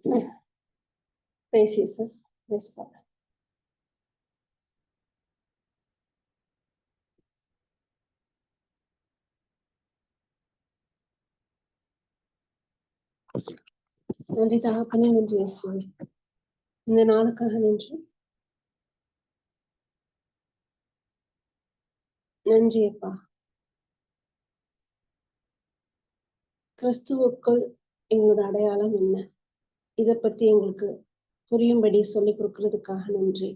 Praise Jesus. Praise God. நன்றி தகப்பனே, நன்றி இயேசுவே. இந்த நாளுக்காக நன்றி. நன்றி அப்பா. கிறிஸ்துவுக்குள் எங்களோட அடையாளம் என்ன, இதை பத்தி எங்களுக்கு புரியும்படி சொல்லி கொடுக்கறதுக்காக நன்றி.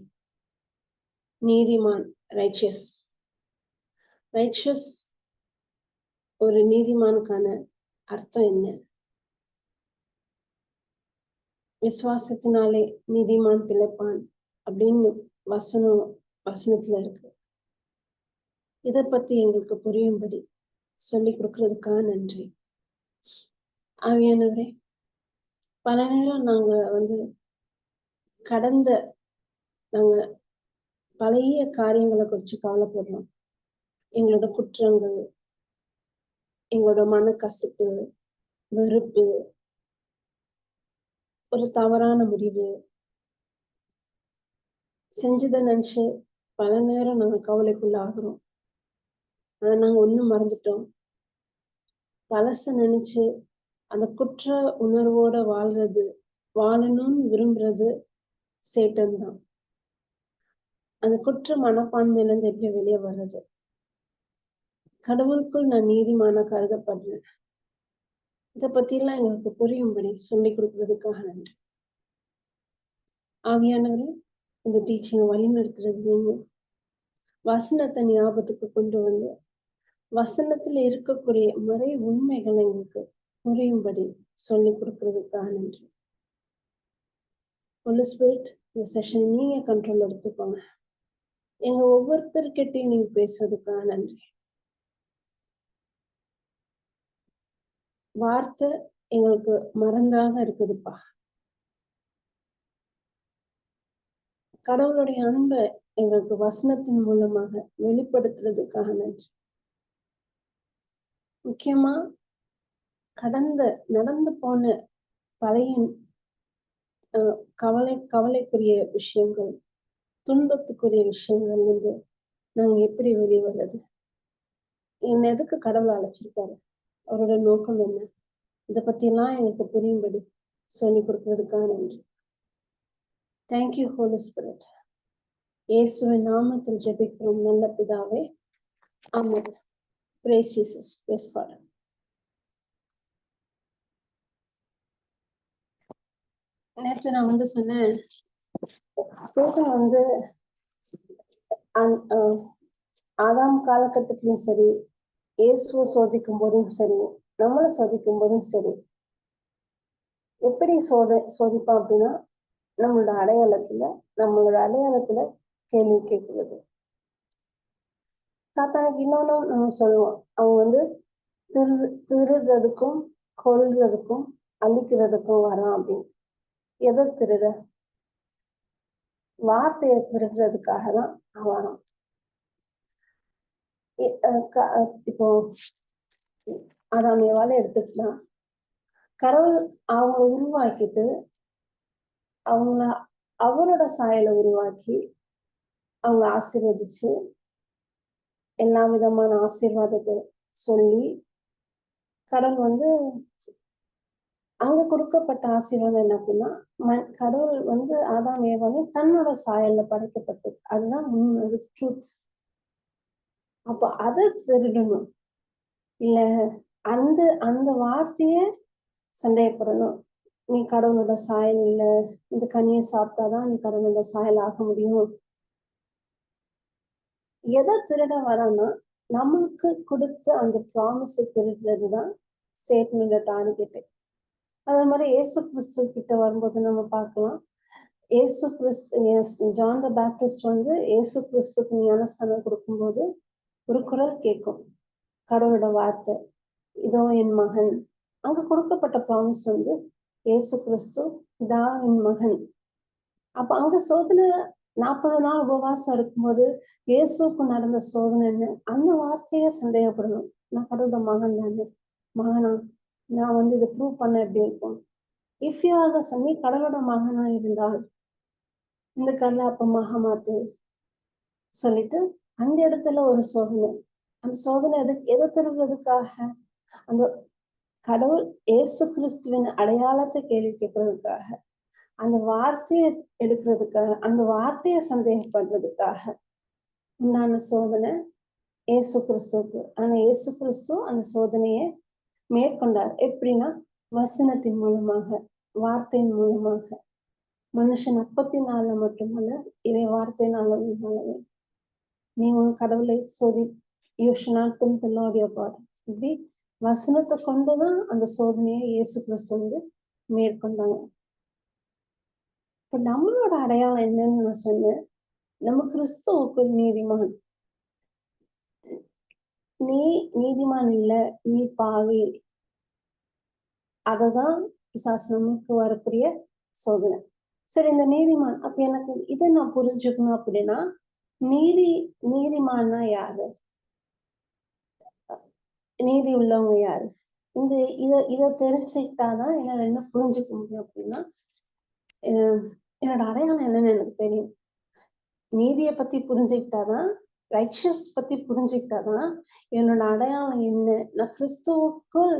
நீதிமான், ரைச்சியஸ். ஒரு நீதிமானுக்கான அர்த்தம் என்ன? விசுவாசத்தினாலே நீதிமான் பிழைப்பான் அப்படின்னு வசனத்துல இருக்கு. இதை பத்தி எங்களுக்கு புரியும்படி சொல்லி கொடுக்கறதுக்காக நன்றி. ஆவியானவரே, பல நேரம் நாங்க நாங்க பழைய காரியங்களை குறிச்சு கவலைப்படுறோம். எங்களோட குற்றங்கள், எங்களோட மனக்கசப்பு, வெறுப்பு, ஒரு தவறான முடிவு செஞ்சதை நினைச்சு பல நேரம் நாங்க கவலைக்குள்ளாகிறோம். ஆனா நாங்க ஒண்ணும் மறந்துட்டோம். பழச நினைச்சு அந்த குற்ற உணர்வோட வாழணும்னு விரும்புறது சேட்டன் தான். அந்த குற்ற மனப்பான்மையில இருந்து எப்படி வெளியே வர்றது? கடவுளுக்குள் நான் நீதிமான கருதப்படுறேன். இதை பத்தி எல்லாம் எங்களுக்கு புரியும்படி சொல்லி கொடுக்கறதுக்காக நன்றி. ஆவியானவரே, இந்த டீச்சிங் வழி நடத்துறது நீங்க. வசனத்தை ஞாபகத்துக்கு கொண்டு வந்து வசனத்துல இருக்கக்கூடிய மறை உண்மைகள் எங்களுக்கு புரியும்படி சொல்லி கொடுக்கறதுக்காக நன்றி. ஹோலி ஸ்பிரிட், இந்த செஷன் நீங்க கண்ட்ரோல் எடுத்துக்கோங்க. எங்க ஒவ்வொருத்தர்கிட்டையும் நீங்க பேசுறதுக்காக நன்றி. வார்த்தை எங்களுக்கு மறந்தாக இருக்குதுப்பா. கடவுளுடைய அன்பை எங்களுக்கு வசனத்தின் மூலமாக வெளிப்படுத்துறதுக்காக நன்றி. முக்கியமா நடந்து போன பழைய கவலைக்குரிய விஷயங்கள், துன்பத்துக்குரிய விஷயங்கள் வந்து நாங்க எப்படி வெளிவர்றது? என்ன எதுக்கு கடவுளை அழைச்சிருக்காரு? அவரோட நோக்கம் என்ன? இதை பத்தி எல்லாம் எனக்கு புரியும்படி சொல்லி கொடுக்கறதுக்காக நன்றி. Thank you holy spirit. இயேசுவின் நாமத்தில் ஜெபிக்கிறோம் நல்ல பிதாவே, ஆமென். Praise Jesus. Praise God. நேற்று நான் சொன்னேன், சேட்டன் ஆதாம் காலகட்டத்திலும் சரி, இயேசுவை சோதிக்கும் போதும் சரி, நம்மளை சோதிக்கும் போதும் சரி, எப்படி சோதிப்பான் அப்படின்னா நம்மளோட அடையாளத்துல கேள்வி கேட்கிறது. சாத்தானுக்கு இன்னொன்னும் நம்ம சொல்லுவோம், அவங்க திருடுறதுக்கும் கொல்றதுக்கும் அழிக்கிறதுக்கும் வரான் அப்படின்னு. எதை திருட? வார்த்தையை திருடுறதுக்காக தான் வரான். இப்போ ஆதாமியவால எடுத்துக்கலாம். கடவுள் அவங்க உருவாக்கிட்டு அவரோட சாயலை உருவாக்கி அவங்க ஆசீர்வதிச்சு எல்லா விதமான ஆசீர்வாதத்தை சொல்லி, கடவுள் அங்க கொடுக்கப்பட்ட ஆசீர்வாதம் என்ன அப்படின்னா, கடவுள் ஆதாம் ஏவாளை தன்னோட சாயல்ல படைக்கப்பட்டது. அதுதான் உண்மை, ட்ரூத். அப்ப அதை திருடணும் இல்ல, அந்த வார்த்தையே சந்தேகப்படணும். நீ கடவுளோட சாயல் இல்ல, இந்த கனியை சாப்பிட்டாதான் நீ கடவுளோட சாயல் ஆக முடியும். எதை திருட வரான்னா, நம்மளுக்கு கொடுத்த அந்த ப்ராமிஸை திருடுறதுதான் சேட்டனோட டார்கெட். அதே மாதிரி இயேசு கிறிஸ்து கிட்ட வரும்போது நம்ம பார்க்கலாம், ஜான் த பேப்டிஸ்ட் இயேசு கிறிஸ்துக்கு ஞானஸ்தானம் கொடுக்கும்போது ஒரு குரல் கேட்கும், கடவுளோட வார்த்தை, இதோ என் மகன். அங்க கொடுக்கப்பட்ட ப்ராமிஸ் இயேசு கிறிஸ்து இதா என் மகன். அப்ப அங்க சோதனை 40 நாள் உபவாசம் இருக்கும்போது இயேசுக்கு நடந்த சோதனை என்ன? அந்த வார்த்தையே சந்தேகப்படணும். நான் கடவுளோட மகன் தானே, மகனா, நான் இதை ப்ரூவ் பண்ண எப்படி இருக்கும்? If you are the son, நீ கடவுளோட மகனா இருந்தால் இந்த கல்லை அப்பமாக மாத்து சொல்லிட்டு அந்த இடத்துல ஒரு சோதனை. அந்த சோதனை எதை தருவதற்காக? அந்த கடவுள் இயேசு கிறிஸ்துவின் அடையாளத்தை கேள்வி கேட்கறதுக்காக, அந்த வார்த்தையை எடுக்கிறதுக்காக, அந்த வார்த்தையை சந்தேகப்படுறதுக்காக உண்டான சோதனை இயேசு கிறிஸ்துவுக்கு. ஆனா இயேசு கிறிஸ்து அந்த சோதனையை மேற்கொண்டார். எப்படின்னா, வசனத்தின் மூலமாக, வார்த்தையின் மூலமாக. மனுஷன் அப்பத்தினால மட்டுமல்ல, இவை வார்த்தையினால நீ உன் கடவுளை சோதி. You should not tempt the Lord your God. இப்படி வசனத்தை கொண்டுதான் அந்த சோதனையை இயேசு கிறிஸ்து வந்து மேற்கொண்டாங்க. இப்ப நம்மளோட அடையாளம் என்னன்னு நான் சொன்னேன். நம்ம கிறிஸ்துவுக்குள் நீதிமான். நீ நீதிமான் இல்ல, நீ பாவி. அததான் பிசாசு நமக்கு வரக்கூடிய சோதனை. சரி, இந்த நீதிமான் அப்ப எனக்கு இதை நான் புரிஞ்சுக்கணும் அப்படின்னா, நீதிமான்னா யாரு? நீதி உள்ளவங்க யாரு? இதை தெரிஞ்சுக்கிட்டாதான் என்னால என்ன புரிஞ்சுக்க முடியும் அப்படின்னா, என்னோட அடையாளம் என்னன்னு எனக்கு தெரியும். நீதியை பத்தி புரிஞ்சுக்கிட்டாதான், ரைச்சஸ் பத்தி புரிஞ்சுக்கிட்டாதான் என்னோட அடையாளம் என்ன. நான் கிறிஸ்துவுக்குள்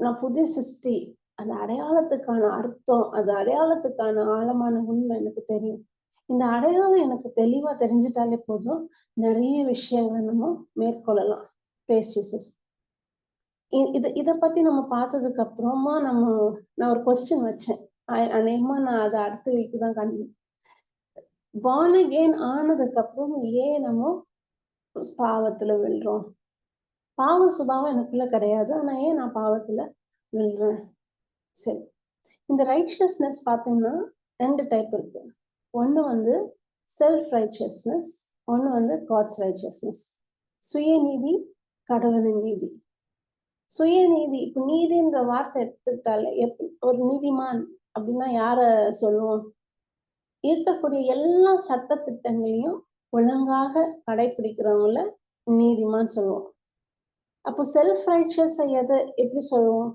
நான் புதிய சிருஷ்டி. அந்த அடையாளத்துக்கான அர்த்தம், அந்த அடையாளத்துக்கான ஆழமான உண்மை எனக்கு தெரியும். இந்த அடையாளம் எனக்கு தெளிவா தெரிஞ்சிட்டாலே போதும், நிறைய விஷயங்களை நம்ம மேற்கொள்ளலாம். இதை பத்தி நம்ம பார்த்ததுக்கு அப்புறமா நான் ஒரு கொஸ்டின் வச்சேன். அநேகமா நான் அதை அடுத்த வீக்கு தான் born again ஆனதுக்கு அப்புறம் ஏன் நம்ம பாவத்துல விழுறோம்? பாவ சுபாவம் எனக்குள்ள கிடையாது, ஆனா ஏன் நான் பாவத்துல விழுறேன்? சரி, இந்த ரைச்சியஸ்னஸ் பாத்தீங்கன்னா 2 டைப் இருக்கு. ஒண்ணு வந்து செல்ஃப் ரைச்சியஸ்னஸ், ஒண்ணு வந்து காட்ஸ் ரைச்சியஸ்னஸ். சுயநீதி, கடவுளின் நீதி. சுயநீதி, இப்ப நீதின்ற வார்த்தை எடுத்துக்கிட்டாலே ஒரு நீதிமான் அப்படின்னா யார சொல்லுவோம்? இருக்கக்கூடிய எல்லா சட்ட திட்டங்களையும் ஒழுங்காக கடைபிடிக்கிறவங்கள நீதிமான் சொல்லுவோம். அப்போ செல்ஃப் ரைச்சியஸை எப்படி சொல்லுவோம்?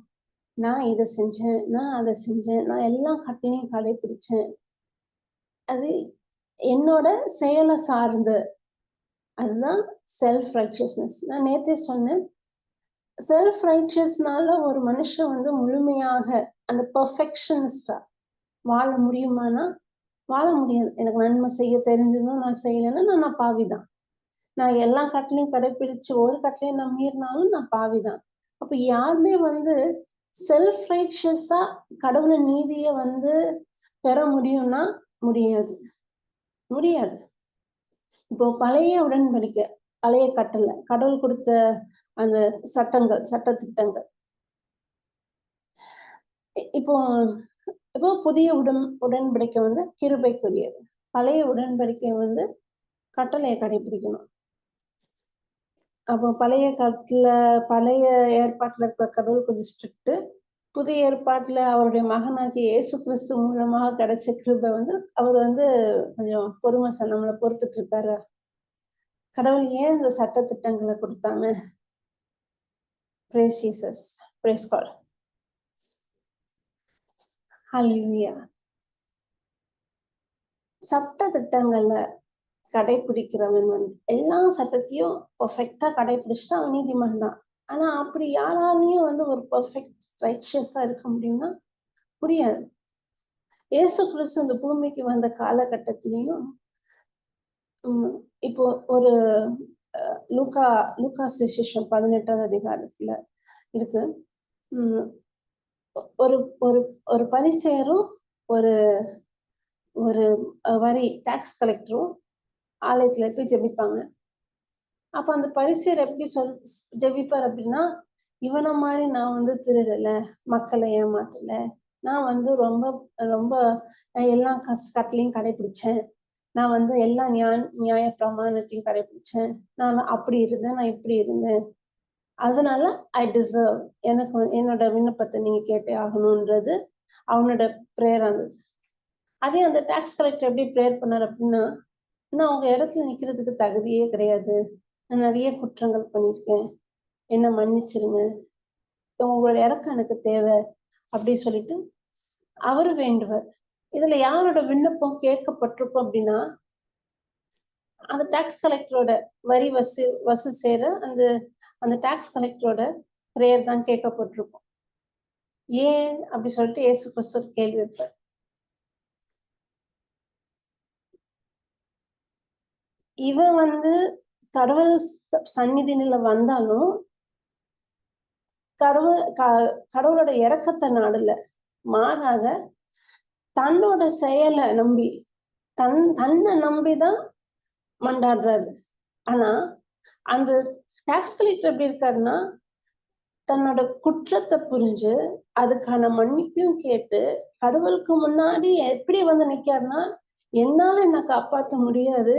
நான் இதை செஞ்சேன், நான் அதை செஞ்சேன், நான் எல்லா கட்டளையும் கடைபிடிச்சேன், அது என்னோட செயலை சார்ந்து. அதுதான் செல்ஃப் ரைச்சியஸ்னஸ். நான் நேத்தே சொன்னேன், செல்ஃப் ரைச்சியஸ்னால ஒரு மனுஷன் வந்து முழுமையாக அந்த பெர்ஃபெக்ஷனிஸ்டா வாழ முடியுமானா வாழ முடியாது. எனக்கு நன்மை செய்ய தெரிஞ்சதும் நான் செய்யலைன்னா நான் பாவிதான். நான் எல்லா கட்டளையும் கடைபிடிச்சு ஒரு கட்டளையும் நான் மீறினாலும் நான் பாவிதான். அப்ப யாருமே வந்து செல்ஃப் ரைச்சியஸா கடவுளின் நீதியை வந்து பெற முடியும்னா முடியாது. இப்போ பழைய உடன்படிக்கை, பழைய கட்டளை, கடவுள் கொடுத்த அந்த சட்டங்கள், சட்ட திட்டங்கள். இப்போ புதிய உடன்படிக்கை வந்து கிருபைக்குரியது. பழைய உடன்படிக்கை வந்து கட்டளையை கடைபிடிக்கணும். அப்போ பழைய ஏற்பாட்டுல இருக்கிற கடவுள் கொஞ்சம் ஸ்ட்ரிக்ட். புதிய ஏற்பாட்டுல அவருடைய மகனாகிய இயேசு கிறிஸ்து மூலமாக கிடைச்ச கிருபை வந்து அவர் வந்து கொஞ்சம் பொறுமை நம்மளை பொறுத்துட்டு இருக்காரு. கடவுள் ஏன் இந்த சட்ட திட்டங்களை கொடுத்தாங்க? Praise Jesus. Praise God. Hallelujah. சட்ட திட்டங்கள்ல கடைபிடிக்கிறவன் வந்து எல்லா சட்டத்தையும் பெர்ஃபெக்டா கடைபிடிச்சுட்டா அவன் நீதிமான் தான். ஆனா அப்படி யாராலையும் வந்து ஒரு பெர்ஃபெக்ட் ரைச்சியஸா இருக்க முடியும்னா முடியாது. இயேசு கிறிஸ்து இந்த பூமிக்கு வந்த காலகட்டத்திலையும் இப்போ ஒரு லூக்கா சுவிசேஷம் 18வது அதிகாரத்துல இருக்கு. ஒரு ஒரு ஒரு பரிசேயரும் ஒரு ஒரு வரி டாக்ஸ் கலெக்டரும் ஆலயத்துல போய் ஜெபிப்பாங்க. அப்ப அந்த பரிசேயர் எப்படி ஜெபிப்பார் அப்படின்னா, இவனை மாதிரி நான் வந்து திருடல, மக்களை ஏமாத்தல, நான் வந்து ரொம்ப ரொம்ப எல்லா கட்டளையும் கடைபிடிச்சேன், நான் வந்து எல்லா நியாய பிரமாணத்தையும் கடைபிடிச்சேன், நான் அப்படி இருந்தேன், நான் இப்படி இருந்தேன், அதனால ஐ டிசர்வ், எனக்கு என்னோட விண்ணப்பத்தை நீங்க கேட்டே ஆகணும்ன்றது அவனோட ப்ரேயரா இருந்தது. அதே அந்த டாக்ஸ் கலெக்டர் எப்படி ப்ரேயர் பண்ணார் அப்படின்னா, நான் உங்க இடத்துல நிக்கிறதுக்கு தகுதியே கிடையாது, நான் நிறைய குற்றங்கள் பண்ணியிருக்கேன், என்ன மன்னிச்சிருங்க, உங்களோட இறக்கம் எனக்கு தேவை அப்படி சொல்லிட்டு அவரு வேண்டுவர். இதுல யாரோட விண்ணப்பம் கேட்கப்பட்டிருக்கும் அப்படின்னா, அந்த டாக்ஸ் கலெக்டரோட வரி வசூல் செய்யற அந்த டாக்ஸ் கலெக்டரோட பிரேயர் தான் கேட்கப்பட்டிருக்கும். ஏன் அப்படி சொல்லிட்டு இயேசு கிறிஸ்து ஒரு கேள்வி வைப்பார். இவன் கடவுள் சந்நிதியில வந்தாலும் கடவுளோட இரக்கத்தை நாடல, மாறாக தன்னோட செயலை நம்பி தன்னை நம்பிதான் மண்டாடுறாரு. ஆனா அந்த டாக்ஸ் கலெக்டர் எப்படி இருக்காருன்னா, தன்னோட குற்றத்தை புரிஞ்சு அதுக்கான மன்னிப்பையும் கேட்டு கடவுளுக்கு முன்னாடி எப்படி நிக்காருன்னா, என்னால என்ன காப்பாற்ற முடியாது,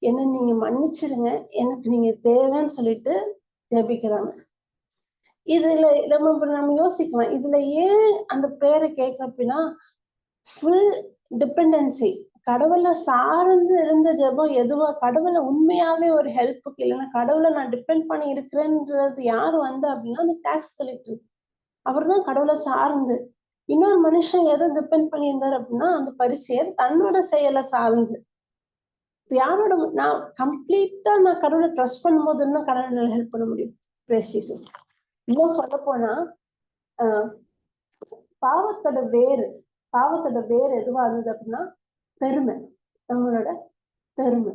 என்ன நீங்க மன்னிச்சிருங்க, எனக்கு நீங்க தேவைன்னு சொல்லிட்டு ஜெபிக்கிறாங்க. இதுல நம்ம யோசிக்கலாம், இதுல ஏன் அந்த பேரை கேட்க அப்படின்னா, ஃபுல் டிபெண்டன்சி, கடவுளை சார்ந்து இருந்த ஜெபம் எதுவா, கடவுளை உண்மையாவே ஒரு ஹெல்ப்புக்கு இல்லைன்னா கடவுளை நான் டிபெண்ட் பண்ணி இருக்கிறேன்றது யாரு அப்படின்னா அந்த டாக்ஸ் கலெக்டர். அவர் தான் கடவுளை சார்ந்து. இன்னொரு மனுஷன் எதை டிபெண்ட் பண்ணியிருந்தார் அப்படின்னா அந்த பரிசேயர் தன்னோட செயலை சார்ந்து. யாரோட நான் கம்ப்ளீட்டா நான் கடவுளை ட்ரஸ்ட் பண்ணும்போது தான் கடவுளால ஹெல்ப் பண்ண முடியும். இன்னும் சொல்ல போனா பாவத்தோட வேறு எதுவா இருந்தது அப்படின்னா பெருமை, நம்மளோட பெருமை.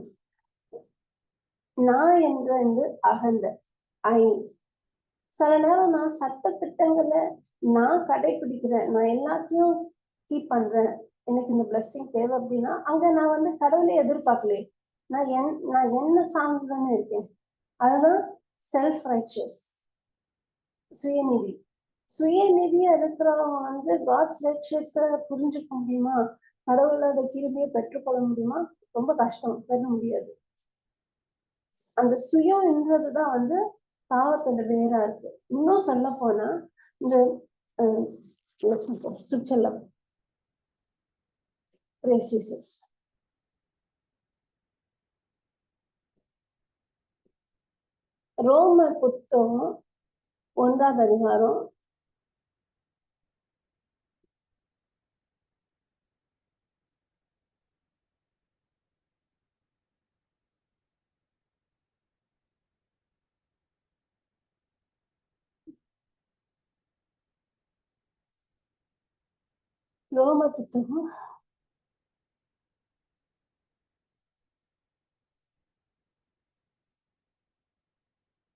நான் என்ற அகந்த சில நேரம் நான் சட்ட திட்டங்களை நான் கடைபிடிக்கிறேன், நான் எல்லாத்தையும் கீப் பண்றேன், எனக்கு இந்த பிளஸ்ஸிங் தேவை அப்படின்னா அங்க நான் கடவுளை எதிர்பார்க்கலையே, நான் என்ன சார்ந்துதானே இருக்கேன். அதுதான் செல்ஃப் ரைச்சியஸ், சுயநிதியா இருக்கிறவங்க காட்ஸ் ரைச்சியஸ புரிஞ்சுக்க முடியுமா, கடவுளோட கிருபையை பெற்றுக்கொள்ள முடியுமா? ரொம்ப கஷ்டம், பெற முடியாது. அந்த சுயம்ன்றதுதான் பாவத்தோட வேறா இருக்கு. இன்னும் சொல்ல போனா இந்த ஸ்கிரிப்சர்ல ரோமர் புத்தகம் 1ஆம் அதிகாரம்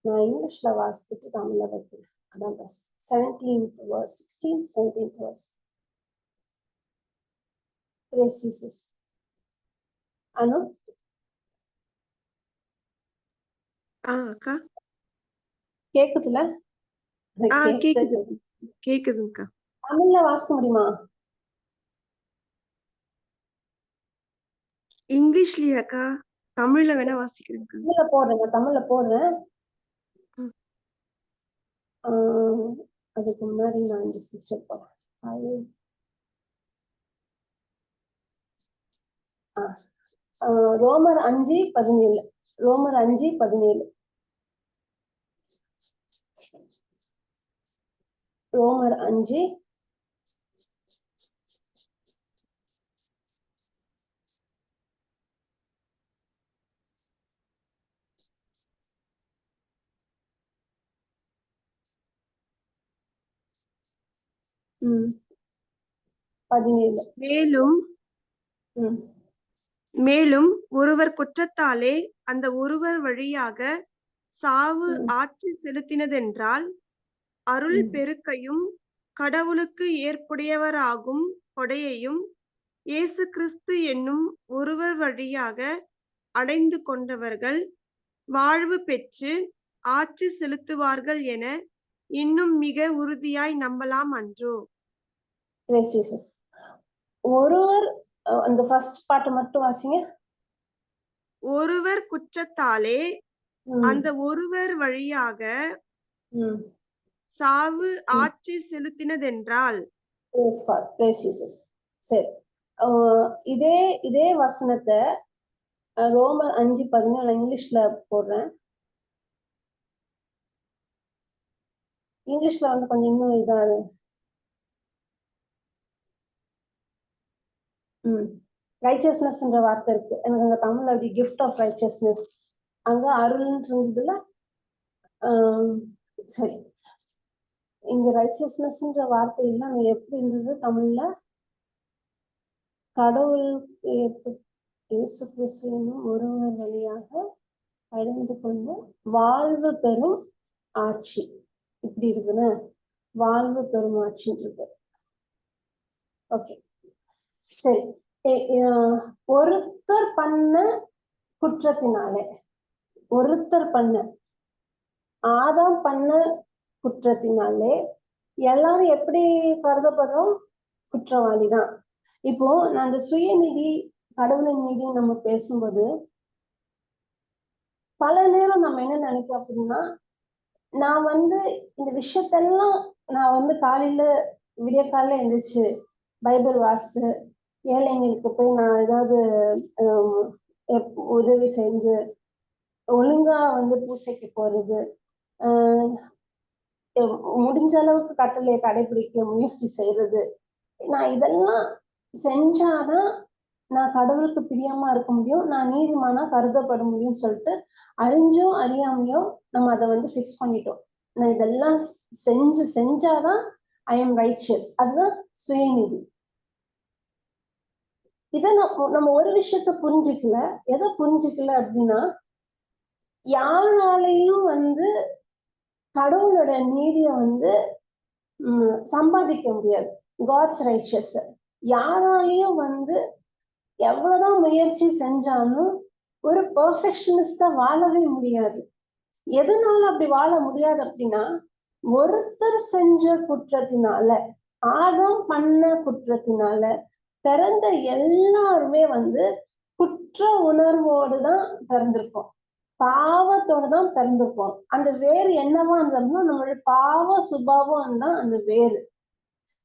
நான் இங்கிலீஷ்ல வாசிச்சுட்டு தமிழ்ல வைக்கிறேன். அதான் best. 17th verse, 16th, 17th verse. Praise Jesus. அனு அக்கா கேக்குதுல? கேக்குதுங்கக்கா. தமிழ்ல வாசிக்க முடியுமா? இங்கிலீஷ்லயாக்கா? தமிழ்ல வேணா வாசிக்கிறேன். தமிழ்ல போடுறேன். அதுக்கு முன்னாடி நான் இந்த ஸ்கிரிப்சர் போறேன். ரோமர் 5:17. ரோமர் 5:17. ரோமர் 5 17. மேலும் ஒருவர் குற்றத்தாலே அந்த ஒருவர் வழியாக சாவு ஆட்சி செலுத்தினதென்றால் அருள் பெருக்கையும் கடவுளுக்கு ஏற்புடையவராகும் கொடையையும் இயேசு கிறிஸ்து என்னும் ஒருவர் வழியாக அடைந்து கொண்டவர்கள் வாழ்வு பெற்று ஆட்சி செலுத்துவார்கள் என இன்னும் மிக உறுதியாய் நம்பலாம் அன்றோ? ஒருவர், அந்த ஃபர்ஸ்ட் பாட்டு மட்டும் வாசிங்க. ஒருவர் குற்றத்தாலே அந்த ஒருவர் வழியாக சாவு ஆட்சி செலுத்தினதென்றால். சரி, இதே வசனத்தை ரோமர் 5:17 இங்கிலீஷ்ல போடுறேன். இங்கிலீஷ்ல கொஞ்சம் இன்னும் இதாரு. ரைச்சஸ்னஸ்ன்ற வார்த்தை இருக்கு. எனக்கு அங்க தமிழ்ல அப்படி கிஃப்ட் ஆஃப் ரைச்சஸ்னஸ், அங்க அருள்ன்றதுல சரி, இங்க ரைச்சஸ்னஸ்ன்ற வார்த்தை எல்லாம் எப்படி இருந்தது தமிழ்ல? கடவுள் இயேசு கிறிஸ்து என்னும் ஒருவர் வழியாக அடைந்து கொண்டு வாழ்வு பெறும் ஆட்சி, இப்படி இருக்குன்னு வாழ்வு பெறும் ஆட்சின்னு இருக்கு. ஓகே, சரி. ஒருத்தர் பண்ண குற்றத்தினாலே, ஒருத்தர் பண்ண ஆதாம் பண்ண குற்றத்தினாலே எல்லாரும் எப்படி கருதப்படுறோம்? குற்றவாளிதான். இப்போ நான் அந்த சுயநிதி கடவுளின் நீதி நம்ம பேசும்போது பல நேரம் நம்ம என்ன நினைக்கிறோம் அப்படின்னா, நான் இந்த விஷயத்தெல்லாம் நான் காலையில விடிய காலையில எழுந்திரிச்சு பைபிள் வாசித்து ஏழைங்களுக்கு போய் நான் ஏதாவது உதவி செஞ்சு ஒழுங்கா பூசைக்கு போறது, முடிஞ்ச அளவுக்கு கட்டளையை கடைபிடிக்க முயற்சி செய்யறது, நான் இதெல்லாம் செஞ்சாதான் நான் கடவுளுக்கு பிரியமா இருக்க முடியும், நான் நீதிமானா கருதப்பட முடியும்னு சொல்லிட்டு அறிஞ்சோ அறியாமையோ நம்ம அதை ஃபிக்ஸ் பண்ணிட்டோம். நான் இதெல்லாம் செஞ்சாதான் ஐ எம் ரைச்சியஸ். அதுதான் சுயநீதி. இதை நம்ம ஒரு விஷயத்த புரிஞ்சுக்கல. எதை புரிஞ்சுக்கல அப்படின்னா, யாராலையும் கடவுளோட நீதியை சம்பாதிக்க முடியாது. காட்ஸ் ரைச்சியஸ் யாராலையும் எவ்வளவுதான் முயற்சி செஞ்சாலும் ஒரு பெர்ஃபெக்ஷனிஸ்டா வாழவே முடியாது. எதனால அப்படி வாழ முடியாது அப்படின்னா, ஒருத்தர் செஞ்ச குற்றத்தினால, ஆதாம் பண்ண குற்றத்தினால பிறந்த எல்லாருமே குற்ற உணர்வோடுதான் பிறந்திருப்போம், பாவத்தோட தான் பிறந்திருப்போம். அந்த வேறு என்னவா இருந்தோம்னா நம்மளுடைய பாவ சுபாவம் தான் அந்த வேறு.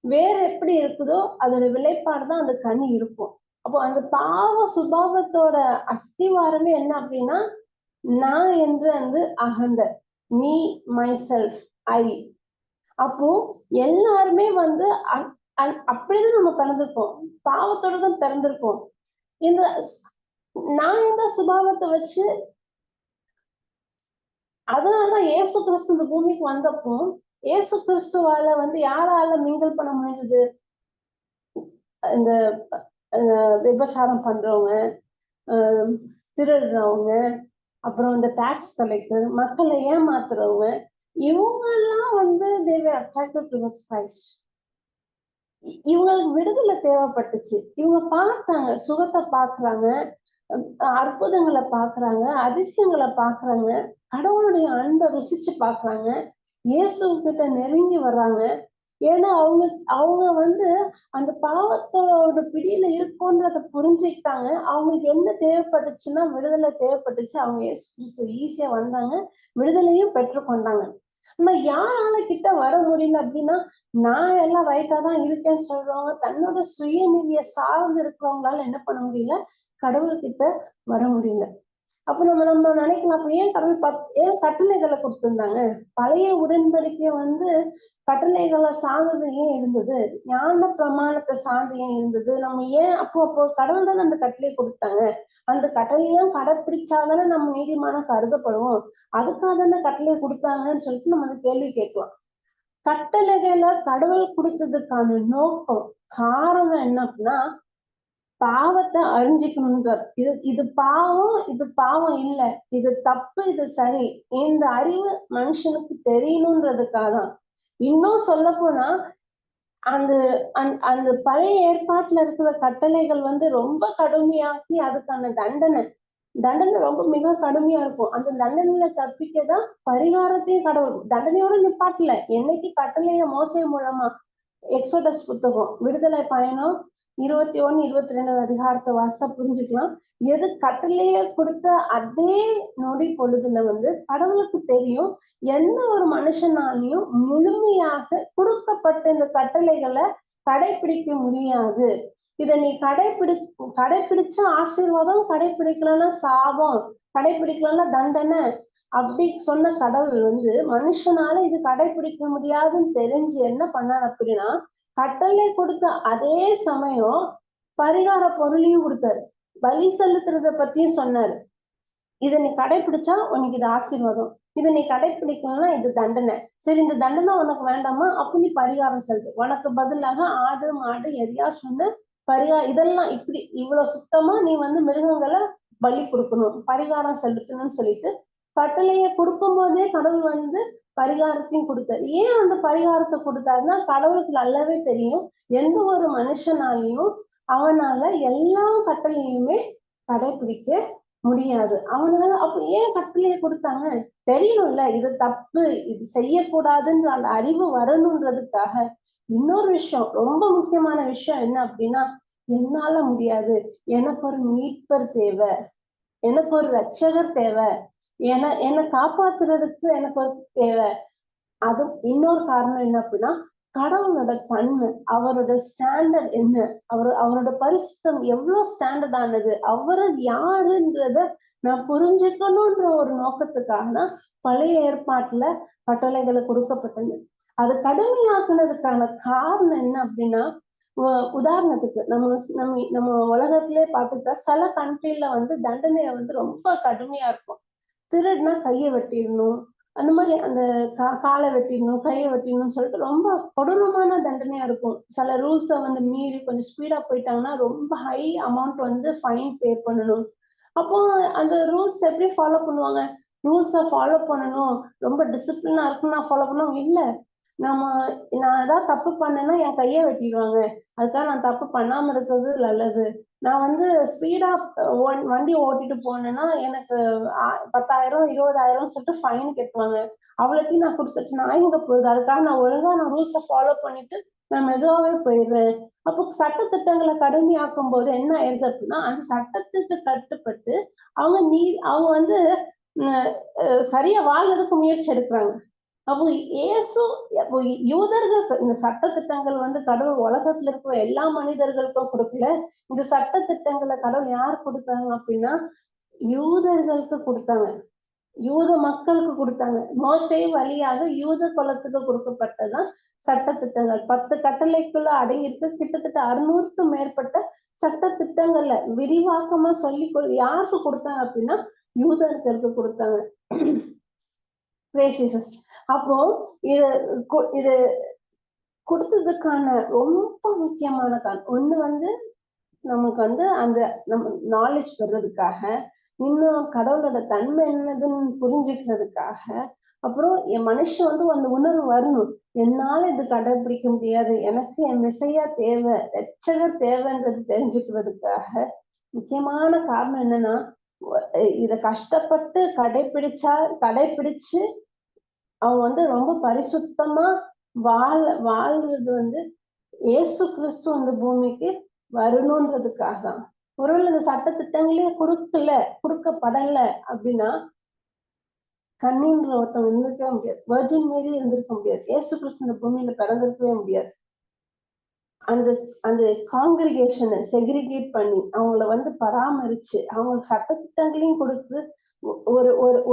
வேறு எப்படி இருக்குதோ அதோட விளைப்பாடுதான் அந்த கனி இருக்கும். அப்போ அந்த பாவ சுபாவத்தோட அஸ்திவாரமே என்ன அப்படின்னா, நான் என்று அகந்த, மீ மை செல்ஃப், ஐ. அப்போ எல்லாருமே அப்படிதான் நம்ம பிறந்திருக்கோம், பாவத்தோட தான் பிறந்திருக்கோம். நான் இந்த சுபாவத்தை வச்சு, அதனாலதான் இயேசு கிறிஸ்து இந்த பூமிக்கு வந்தப்போ இயேசு கிறிஸ்துவால யாரால மிங்கல் பண்ண முடிஞ்சது? இந்த விபச்சாரம் பண்றவங்க, திருடுறவங்க, அப்புறம் இந்த டாக்ஸ் கலெக்டர், மக்களை ஏமாத்துறவங்க, இவங்க எல்லாம் they were attracted towards Christ. இவங்களுக்கு விடுதலை தேவைப்பட்டுச்சு. இவங்க பார்த்தாங்க, சுகத்தை பாக்குறாங்க, அற்புதங்களை பாக்குறாங்க, அதிசயங்களை பாக்குறாங்க, கடவுளுடைய அன்பை ருசிச்சு பாக்குறாங்க, இயேசு கிட்ட நெருங்கி வர்றாங்க. ஏன்னா அவங்க அந்த பாவத்தோட பிடியில இருக்கோன்றத புரிஞ்சுக்கிட்டாங்க. அவங்களுக்கு என்ன தேவைப்பட்டுச்சுன்னா விடுதலை தேவைப்பட்டுச்சு. அவங்க இயேசு கிறிஸ்து ஈஸியா வந்தாங்க, விடுதலையும் பெற்றுக்கொண்டாங்க. நம்ம யாரால கிட்ட வர முடியல அப்படின்னா, நான் எல்லாம் ரைட்டா தான் இருக்கேன்னு சொல்றவங்க, தன்னோட சுயநிதியை சார்ந்து இருக்கிறவங்களால என்ன பண்ண முடியல? கடவுள்கிட்ட வர முடியல. அப்ப நம்ம நினைக்கலாம், அப்ப ஏன் கடவுள் ஏன் கட்டளைகளை கொடுத்திருந்தாங்க? பழைய உடன்படிக்கை கட்டளைகளை சார்ந்தது ஏன் இருந்தது? ஞான பிரமாணத்தை சார்ந்து ஏன் இருந்தது? நம்ம ஏன் அப்போ கடவுள் தானே அந்த கட்டளையை கொடுத்தாங்க. அந்த கட்டளையெல்லாம் கடைப்பிடிச்சாதானே நம்ம நீதிமான கருதப்படுவோம். அதுக்காக தானே கட்டளை கொடுத்தாங்கன்னு சொல்லிட்டு நம்ம கேள்வி கேட்கலாம். கட்டளைகளை கடவுள் கொடுத்ததுக்கான நோக்கம், காரணம் என்ன அப்படின்னா, பாவத்தை அறிஞ்சிக்கணும்ன்றார். இது பாவம், இது பாவம் இல்லை, இது தப்பு, இது சரி, இந்த அறிவு மனுஷனுக்கு தெரியணுன்றதுக்காக தான். இன்னும் சொல்ல போனா அந்த அந்த பழைய ஏற்பாட்டுல இருக்கிற கட்டளைகள் ரொம்ப கடுமையாக்கி அதுக்கான தண்டனை ரொம்ப மிக கடுமையா இருக்கும். அந்த தண்டனையில தப்பிக்கதான் பரிகாரத்தையும் கடவுள் தண்டனையோட நிப்பாட்டல. என்னைக்கு கட்டளைய மோசே மூலமா, எக்ஸோடஸ் புத்தகம் விடுதலை பயணம் 21, 22 அதிகாரத்தை வாசித்தா புரிஞ்சுக்கலாம். எது கட்டளைய கொடுத்த அதே நொடி பொழுதுல கடவுளுக்கு தெரியும், எந்த ஒரு மனுஷனாலையும் முழுமையாக கொடுக்கப்பட்ட இந்த கட்டளைகளை கடைபிடிக்க முடியாது. இதை நீ கடைபிடிச்ச ஆசீர்வாதம், கடைபிடிக்கலன்னா சாபம், கடைபிடிக்கலன்னா தண்டனை அப்படி சொன்ன கடவுள் மனுஷனால இது கடைபிடிக்க முடியாதுன்னு தெரிஞ்சு என்ன பண்ணார் அப்படின்னா, கட்டளை கொடுத்த அதே சமயம் பரிகார பொருளையும் கொடுத்தாரு, பலி செலுத்துறத பத்தியும் சொன்னாரு. இதை நீ கடைபிடிச்சா உனக்கு இது ஆசீர்வாதம், இதை நீ கடைபிடிக்கலன்னா இது தண்டனை. சரி, இந்த தண்டனை உனக்கு வேண்டாமா, அப்ப நீ பரிகாரம் செலுத்து. உனக்கு பதிலாக ஆடு மாடு எதையா சொன்ன இதெல்லாம் இப்படி இவ்வளவு சுத்தமா நீ மிருகங்களை பலி கொடுக்கணும், பரிகாரம் செலுத்தணும்னு சொல்லிட்டு கட்டளையை கொடுக்கும் போதே கடவுள் பரிகாரத்தையும் கொடுத்தாரு. ஏன் அந்த பரிகாரத்தை கொடுத்தாருன்னா, கடவுளுக்கு நல்லாவே தெரியும் எந்த ஒரு மனுஷனாலையும் அவனால எல்லா கட்டளையுமே கடைபிடிக்க முடியாது. அவனால அப்ப ஏன் கட்டளையை கொடுத்தாங்க? தெரியணும்ல இது தப்பு, இது செய்யக்கூடாதுன்ற அந்த அறிவு வரணுன்றதுக்காக. இன்னொரு விஷயம், ரொம்ப முக்கியமான விஷயம் என்ன அப்படின்னா, என்னால முடியாது, எனக்கு ஒரு மீட்பர் தேவை, எனக்கு ஒரு ரட்சகர் தேவை, என்னை காப்பாத்துறதுக்கு எனக்கு ஒரு தேவை. அது இன்னொரு காரணம் என்ன அப்படின்னா, கடவுளோட தன்மை, அவரோட ஸ்டாண்டர்ட் என்ன, அவரோட பரிசுத்தம் எவ்வளவு ஸ்டாண்டர்ட் ஆனது, அவரை யாருன்றத நான் புரிஞ்சுக்கணும்ன்ற ஒரு நோக்கத்துக்காக தான் பழைய ஏற்பாட்டுல கட்டளைகளை கொடுக்கப்பட்டது. அது கடுமையாக்குனதுக்கான காரணம் என்ன அப்படின்னா, உதாரணத்துக்கு நம்ம உலகத்திலே பார்த்துக்கிட்டா சில கண்ட்ரில தண்டனையை ரொம்ப கடுமையா இருக்கும். திருடுனா கையை வெட்டிடணும், அந்த மாதிரி அந்த காலை வெட்டிடணும், கையை வெட்டிடணும்னு சொல்லிட்டு ரொம்ப கொடூரமான தண்டனையா இருக்கும். சில ரூல்ஸை மீறி கொஞ்சம் ஸ்பீடா போயிட்டாங்கன்னா ரொம்ப ஹை அமௌண்ட் ஃபைன் பே பண்ணணும். அப்போ அந்த ரூல்ஸ் எப்படி ஃபாலோ பண்ணுவாங்க? ரூல்ஸை ஃபாலோ பண்ணணும், ரொம்ப டிசிப்ளினா இருக்குன்னு நான் ஃபாலோ பண்ணுவோம் இல்ல. நான் ஏதாவது தப்பு பண்ணேன்னா என் கையை வெட்டிடுவாங்க, அதுக்காக நான் தப்பு பண்ணாம இருக்கிறது நல்லது. நான் ஸ்பீடா வண்டி ஓட்டிட்டு போனேன்னா எனக்கு 10,000 20,000 சொல்லிட்டு ஃபைன் கட்டுவாங்க. அவ்வளோத்தையும் நான் கொடுத்துட்டு நான் எங்க போகுது, அதுக்காக நான் ஒழுங்கா ரூல்ஸை ஃபாலோ பண்ணிட்டு நான் மெதுவாவே போயிடுறேன். அப்போ சட்டத்திட்டங்களை கடுமையாக்கும் போது என்ன ஆயிருக்கு அப்படின்னா, அந்த சட்டத்துக்கு கட்டுப்பட்டு அவங்க சரியா வாழ்றதுக்கு முயற்சி எடுக்கிறாங்க. அப்போ அப்போ யூதர்களுக்கு இந்த சட்டத்திட்டங்கள் கடவுள் உலகத்துல இருக்கிற எல்லா மனிதர்களுக்கும் கொடுக்கல. இந்த சட்டத்திட்டங்களை கடவுள் யார் கொடுத்தாங்க அப்படின்னா, யூதர்களுக்கு கொடுத்தாங்க, யூத மக்களுக்கு கொடுத்தாங்க. மோசே வழியாக யூத குலத்துக்கு கொடுக்கப்பட்டதான் சட்டத்திட்டங்கள். 10 கட்டளைக்குள்ள அடங்கியிருக்கு. கிட்டத்தட்ட 600க்கும் மேற்பட்ட சட்டத்திட்டங்கள்ல விரிவாக்கமா யாருக்கு கொடுத்தாங்க அப்படின்னா, யூதர்களுக்கு கொடுத்தாங்க. அப்போ இது கொடுத்ததுக்கான ரொம்ப முக்கியமான காரணம் ஒண்ணு நமக்கு அந்த நம்ம நாலேஜ் பெறதுக்காக, இன்னும் கடவுளோட தன்மை என்னதுன்னு புரிஞ்சுக்கிறதுக்காக, அப்புறம் என் மனுஷன் அந்த உணர்வு வரணும், என்னால இது கடைபிடிக்க முடியாது, எனக்கு என் மெசையா தேவை, ரட்சகர் தேவைன்றது தெரிஞ்சுக்கிறதுக்காக. முக்கியமான காரணம் என்னன்னா, இத கஷ்டப்பட்டு கடைபிடிச்சு அவங்க ரொம்ப பரிசுத்தமா வாழ்றது இயேசு கிறிஸ்து பூமிக்கு வரணும்ன்றதுக்காக தான். ஒருவேளை இந்த சட்டத்திட்டங்களே கொடுக்கப்படல அப்படின்னா, கன்னின்ற ஒருத்தவங்க இருந்திருக்கவே முடியாது, வெர்ஜின் மேரி இருந்திருக்க முடியாது, இயேசு கிறிஸ்து இந்த பூமியில பிறந்திருக்கவே முடியாது. அந்த காங்கிரிகேஷனை செக்ரிகேட் பண்ணி அவங்கள பராமரிச்சு அவங்களுக்கு சட்டத்திட்டங்களையும் கொடுத்து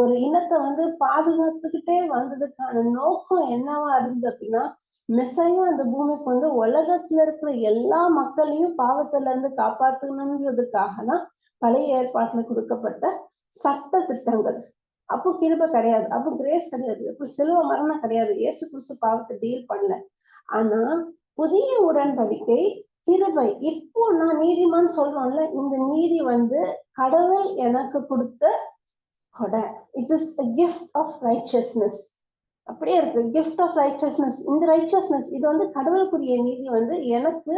ஒரு இனத்தை பாதுகாத்துக்கிட்டே வந்ததுக்கான நோக்கம் என்னவா இருந்தது அப்படின்னா, மெசையா அந்த பூமிக்கு உலகத்துல இருக்கிற எல்லா மக்களையும் பாவத்துல இருந்து காப்பாத்தணுன்றதுக்காக தான் பழைய ஏற்பாட்டுல கொடுக்கப்பட்ட சட்ட திட்டங்கள். அப்போ கிருபை கிடையாது, அப்போ கிரேஸ் கிடையாது, அப்போ சிலுவை மரணம் கிடையாது, இயேசு கிறிஸ்து பாவத்தை டீல் பண்ணல. ஆனா புதிய உடன்படிக்கை கிருபை. இப்போ நான் நீதிமான் சொல்றோம்ல, இந்த நீதி கடவுள் எனக்கு கொடுத்த கொடை. It is a gift of righteousness. அப்படியே இருக்கு, கிஃப்ட் ஆஃப் ரைச்சஸ்னஸ். இந்த ரைச்சஸ்னஸ் இது கடவுளுக்குரிய நீதி எனக்கு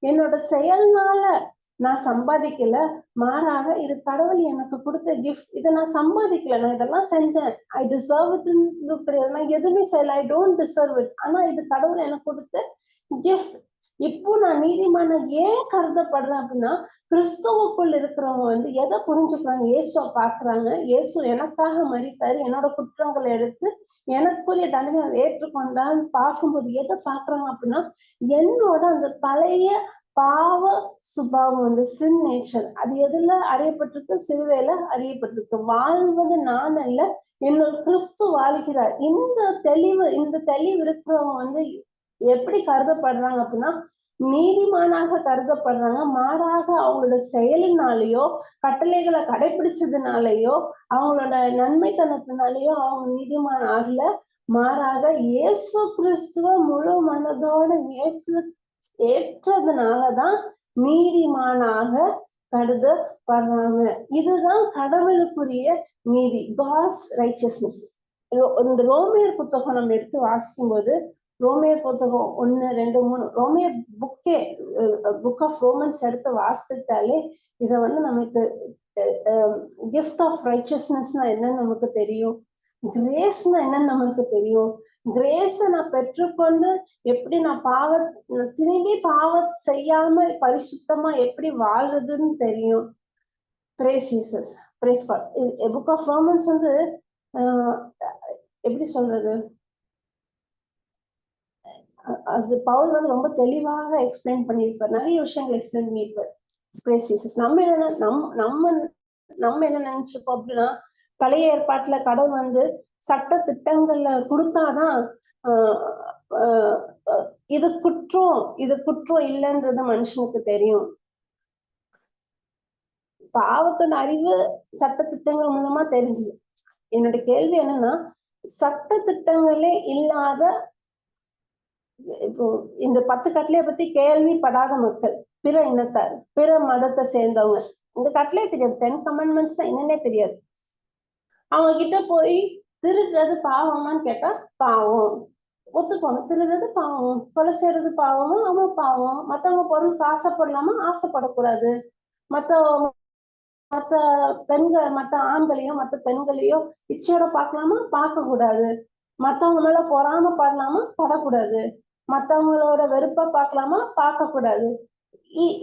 என்னோட செயல்னால நான் சம்பாதிக்கல, மாறாக இது கடவுள் எனக்கு கொடுத்த கிஃப்ட். இதை நான் சம்பாதிக்கல, நான் இதெல்லாம் செஞ்சேன், ஐ டிசர்வ் இட் கிடையாது, நான் எதுவுமே செய்யல, ஐ டோன்ட் டிசர்வ் இட். ஆனா இது கடவுள் எனக்கு கொடுத்த கிஃப்ட். இப்போ நான் நீதிமான ஏன் கருதப்படுறேன் அப்படின்னா, கிறிஸ்துவுக்குள் இருக்கிறவங்க எதை புரிஞ்சுக்கிறாங்க, இயேசுவை பாக்குறாங்க, இயேசு எனக்காக மரித்தாரு, என்னோட குற்றங்களை எடுத்து எனக்குரிய தண்டனை ஏற்றுக்கொண்டான்னு பார்க்கும்போது எதை பாக்குறாங்க அப்படின்னா, என்னோட அந்த பழைய பாவ சுபாவம், சின் நேச்சர், அது எதுல அறியப்பட்டிருக்கு? சிலுவையில அறியப்பட்டிருக்கு. வாழ்வது நான் அல்ல, என்னோட கிறிஸ்து வாழ்கிறார். இந்த தெளிவு இருக்கிறவங்க எப்படி கருதப்படுறாங்க அப்படின்னா நீதிமானாக கருதப்படுறாங்க. மாறாக அவங்களோட செயலினாலேயோ கட்டளைகளை கடைபிடிச்சதுனாலயோ அவங்களோட நன்மைத்தனத்தினாலேயோ அவங்க நீதிமான் ஆகல. மாறாக இயேசு கிறிஸ்துவ முழு மனதோட ஏற்றதுனாலதான் நீதிமானாக கருதப்படுறாங்க. இதுதான் கடவுளுக்குரிய நீதி, காட்ஸ் ரைச்சஸ்னஸ். இந்த ரோமியர் புத்தகம் நம்ம எடுத்து வாசிக்கும் போது ரோமியர் புத்தகம் 1, 2, 3 ரோமியர் புக் ஆஃப் ரோமன்ஸ் எடுத்து வாசித்தாலே இத நமக்கு கிஃப்ட் ஆஃப் ரைச்சஸ்னஸ்னா என்னன்னு நமக்கு தெரியும். கிரேஸ்னா என்னன்னு நமக்கு தெரியும். கிரேஸ நான் பெற்றுக்கொண்டு எப்படி நான் திரும்பி பாவம் செய்யாம பரிசுத்தமா எப்படி வாழ்றதுன்னு தெரியும். Praise Jesus, praise God. Book of Romans எப்படி சொல்றது, அது பவுல் ரொம்ப தெளிவாக எக்ஸ்பிளைன் பண்ணியிருப்பார். நிறைய விஷயங்கள் எக்ஸ்பிளைன் பண்ணியிருப்பார். Praise Jesus. நம்ம என்ன நினைச்சிருப்போம் அப்படின்னா, பழைய ஏற்பாட்டுல கடவுள் சட்ட திட்டங்கள்ல கொடுத்தாதான் இது குற்றம் இல்லைன்றது மனுஷனுக்கு தெரியும். பாவத்தோட அறிவு சட்ட திட்டங்கள் மூலமா தெரிஞ்சுது. என்னோட கேள்வி என்னன்னா, சட்ட திட்டங்களே இல்லாத, இப்போ இந்த 10 கட்டளைய பத்தி கேள்விப்படாத மக்கள், பிற இனத்தார், பிற மதத்தை சேர்ந்தவங்க, இந்த கட்டளையே தெரியாது. 10 கமெண்ட்மெண்ட்ஸ் தான் என்னன்னே தெரியாது. அவங்க கிட்ட போய் திருடுறது பாவமான்னு கேட்டா பாவம் ஒத்துக்கணும். திருடுறது பாவம், கொலை செய்யறது பாவமும், அவன் பாவம். மத்தவங்க பொருளுக்கு ஆசைப்படலாமா? ஆசைப்படக்கூடாது. மத்த பெண்கள், மத்த ஆண்களையும் மத்த பெண்களையும் இச்சையோட பார்க்கலாமா? பார்க்க கூடாது. மத்தவங்க மேல பொறாம படலாமா? படக்கூடாது. மத்தவங்களோட வெறுப்ப பார்க்கலாமா? பார்க்க கூடாது.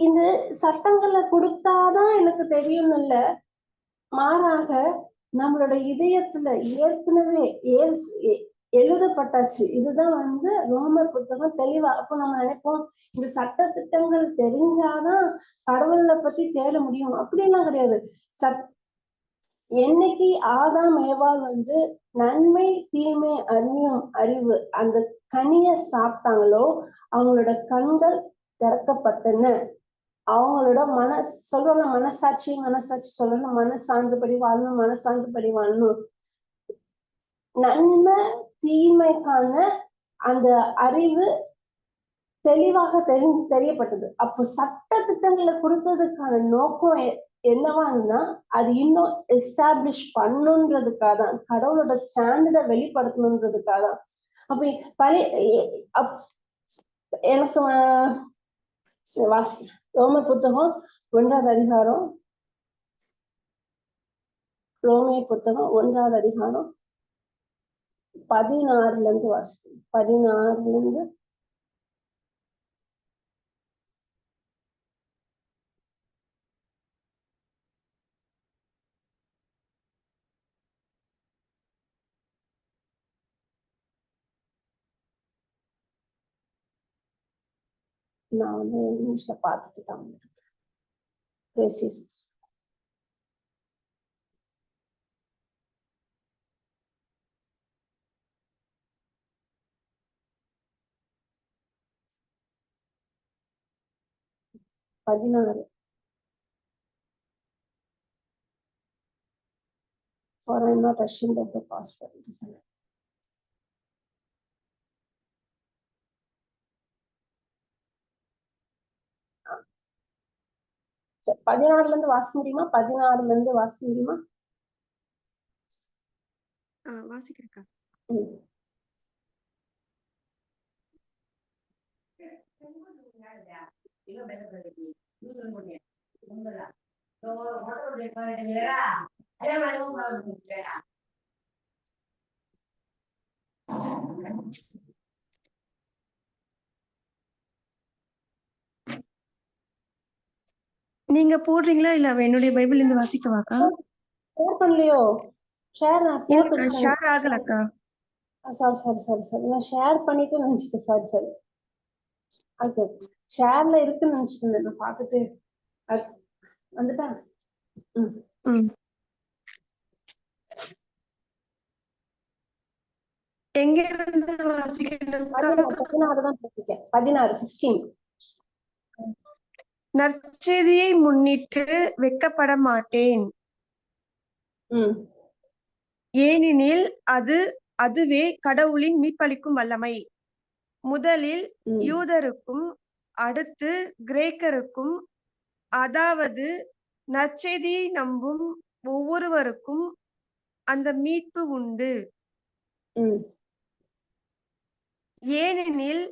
இந்த சட்டங்களை கொடுத்தாதான் எனக்கு தெரியும்னு இல்ல, மாறாக நம்மளோட இதயத்துல ஏற்கனவே எழுதப்பட்டாச்சு. இதுதான் ரோமர் புத்தகம் தெளிவா. அப்போ நம்ம நினைப்போம் இந்த சட்ட திட்டங்கள் தெரிஞ்சாதான் கடவுளை பத்தி தேட முடியும். அப்படிலாம் கிடையாது. என்னைக்கு ஆதாம் ஏவாள் நன்மை தீமை அறியும் அறிவு அந்த கனிய சாப்பிட்டாங்களோ அவங்களோட கண்கள் திறக்கப்பட்டன. அவங்களோட மனசாட்சி சொல்லணும், மனசார்ந்தபடி வாழணும். நன்மை தீமைக்கான அந்த அறிவு தெளிவாக தெரியப்பட்டது. அப்போ சட்ட திட்டங்களை கொடுத்ததுக்கான நோக்கம் என்னவா இருந்தா, அது இன்னும் எஸ்டாப்ளிஷ் பண்ணுன்றதுக்காக தான், கடவுளோட ஸ்டாண்டர்டை வெளிப்படுத்தணுன்றதுக்காக தான். அப்ப எனக்கு வாசிக்கிறேன். ரோமர் புத்தகம் 1வது அதிகாரம், ரோமியர் புத்தகம் 1வது அதிகாரம் 16ல இருந்து வாசிக்கிறேன். 16ல இருந்து நான் இங்கிலீஷ்ல பார்த்துட்டு தான் precious. For I'm not ashamed of the gospel. 16ல இருந்து வாசிக்க முடியுமா? 16ல இருந்து வாசிக்க முடியுமா? வாசிக்கிறேக்கா. நீங்க போடுறீங்களா இல்ல என்னுடைய பைபிள் இருந்து வாசிக்கவாக்கா? ஷேர் பண்ணலையோ? ஷேர் ஆகலக்கா. சாரி நான் ஷேர் பண்ணிட்டு நினைச்சிட்டேன். சாரி ஓகே, ஷேர்ல இருக்குன்னு நினைச்சிட்டு நான் பார்த்துட்டு வந்துட்டா. எங்க இருந்து வாசிக்கணும்க்கா? 16 தான் போட்டிருக்கேன். 16, 16. நற்செய்தியை முன்னிட்டு வெட்கப்பட மாட்டேன், ம் ஏனெனில் அதுவே கடவுளின் மீட்பளிக்கும் வல்லமை. முதலில் ம் யூதருக்கும் அடுத்து கிரேக்கருக்கும், அதாவது நற்செய்தியை நம்பும் ஒவ்வொருவருக்கும் அந்த மீட்பு உண்டு. ம் ஏனெனில்